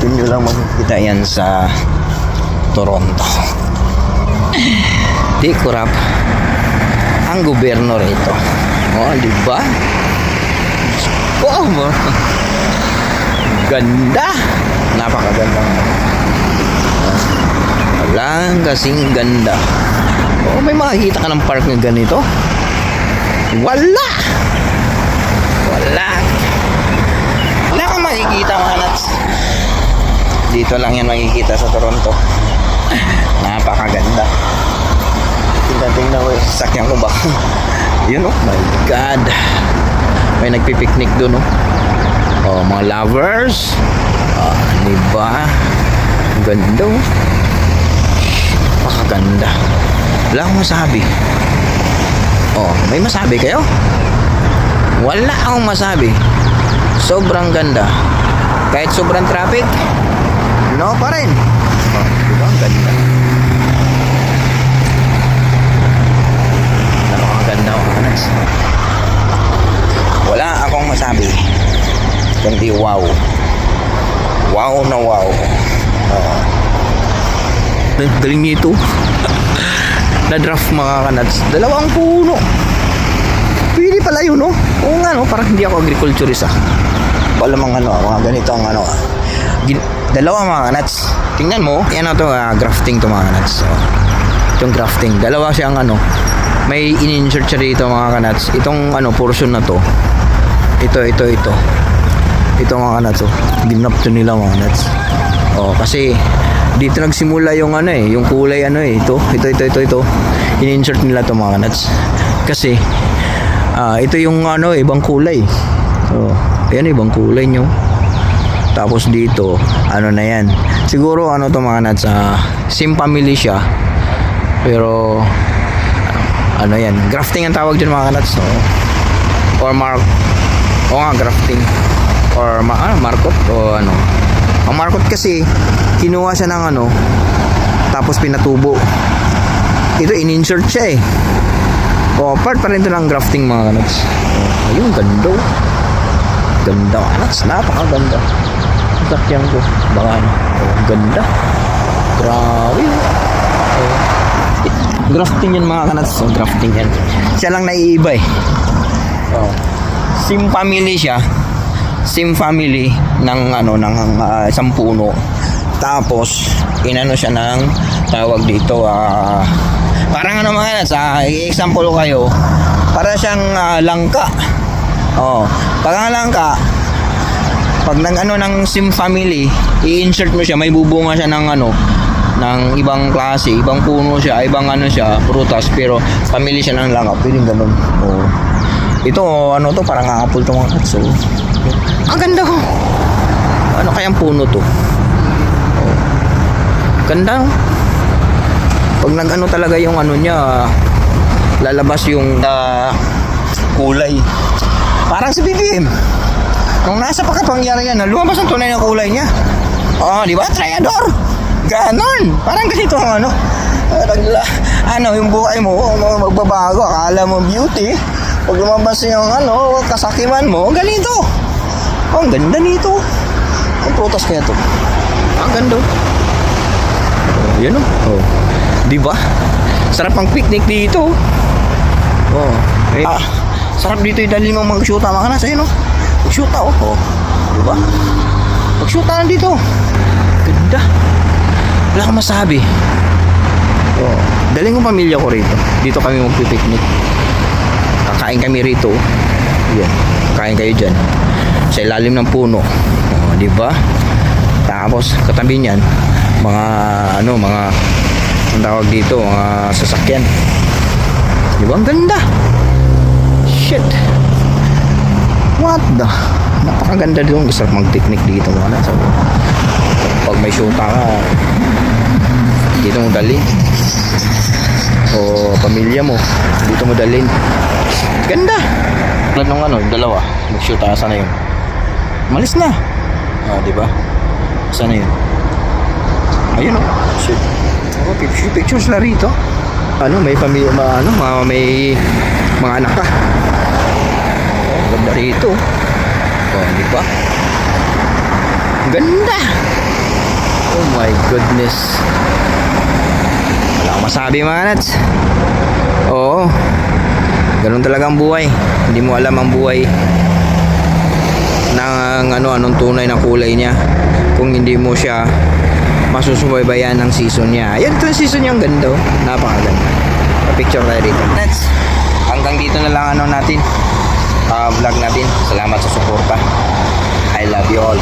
Dito nyo lang makikita yan sa Toronto. Di kurap ang gobyerno rito. Oh, di ba? Oh, ganda. Napakaganda. Walang kasing ganda. Oh, may makikita ka ng park na ganito? Wala. Wala kang makikita, mga nuts. Dito lang yan makikita sa Toronto. Napakaganda. Tingnan ko yung sasakyan ko ba. Yun, oh my God. May nagpipiknik dun, oh. Oh, mga lovers. Diba? Ganda, oh. Napakaganda. Wala akong masabi. Oh, may masabi kayo? Wala akong masabi. Sobrang ganda. Kahit sobrang traffic, no pa rin. Oh, diba? Ang ganda. Napakaganda, mga nuts. Wala akong masabi kundi wow. Wow na wow. Galing nito. Na-draft, mga kanuts. 2 puno. Pwede pala yun, no? Oo nga, no? Parang hindi ako agriculturist, ah. Wala mga mga ganito ang 2, mga nuts. Tingnan mo, yan to, grafting to, mga nuts. So, itong grafting, 2 siyang may in-insert siya dito, mga nuts. Itong portion na to, ito mga nuts, ginap to nila, mga nuts. Kasi dito nagsimula yung yung kulay ito in-insert nila to, mga nuts. Kasi ito yung ibang kulay. Ayan, ibang kulay nyo. Tapos dito, na yan. Siguro to, mga nuts, same family siya. Pero yan, grafting ang tawag dyan, mga nuts. Or grafting. Or markot o Ang markot kasi kinuha siya ng tapos pinatubo. Ito in-insert siya eh. Part pa rin ito ng grafting, mga nuts. Ayun, ganda. Ganda, mga nuts. Napakaganda. Sakyan ko. Baka ganda. Grabe. Grafting yan, mga nuts. Grafting yan. Siya lang naiiba eh. Same family siya. Same family ng isang puno. Tapos siya ng tawag dito parang mga nuts, example ko kayo, para siyang langka. Pag ang langka, pag ng same family, i-insert mo siya, may bubunga siya ng ng ibang klase, ibang puno siya, ibang siya, prutas, pero family siya ng langka. Pwedeng ganun. Ito to, parang apple to, mga nuts. Ang ganda ko. Ano kayang puno to? Ganda. Pag talaga yung niya, lalabas yung kulay. Parang si BBM. Nung nasa pagkapangyarihan na lumabas ang tunay na kulay niya. Di ba? Triador. Ganon. Parang ganito ang yung buhay mo, magbabago. Akala mo beauty. Pag lumabas yung kasakiman mo, ganito. Ang ganda nito. Ang prutas kaya to. Ang ganda. Yan o. Diba? Sarap ang picnic dito. Sarap dito idalhin mo mag-shoota, mga nasa yun. Mag-shoota diba? Mag-shoota lang dito. Ganda. Wala kang masabi. Daling ko pamilya ko rito. Dito kami mag-picnic. Kakain kami rito. Yan. Kakain kayo dyan. Sa ilalim ng puno. Diba? Tapos katabi niyan mga ang tawag dito, mga sasakyan. Diba? Ang ganda. Shit. What the? Napakaganda dito. Gusto mag-picnic dito, mga nasa. Pag may shoota ka, dito mo dalhin. O pamilya mo, dito mo dalhin. Ganda. Nung 2, mag-shoota, sana yun? Malis na. Diba? Sana yun? Ayun shit. Pictures na rito. May pamilya, may mga anak ka. Ganda rito. Di ba? Ganda. goodness. Wala akong masabi mga nuts. Oo. Ganun talaga ang buhay. Hindi mo alam ang buhay ng anong tunay na kulay niya kung hindi mo siya masusubaybayan ng season niya. Yan, ito yung season niya, ang ganda, oh. Napakaganda. Picture tayo dito. Nuts. Hanggang dito na lang natin vlog natin. Salamat sa suporta. I love you all.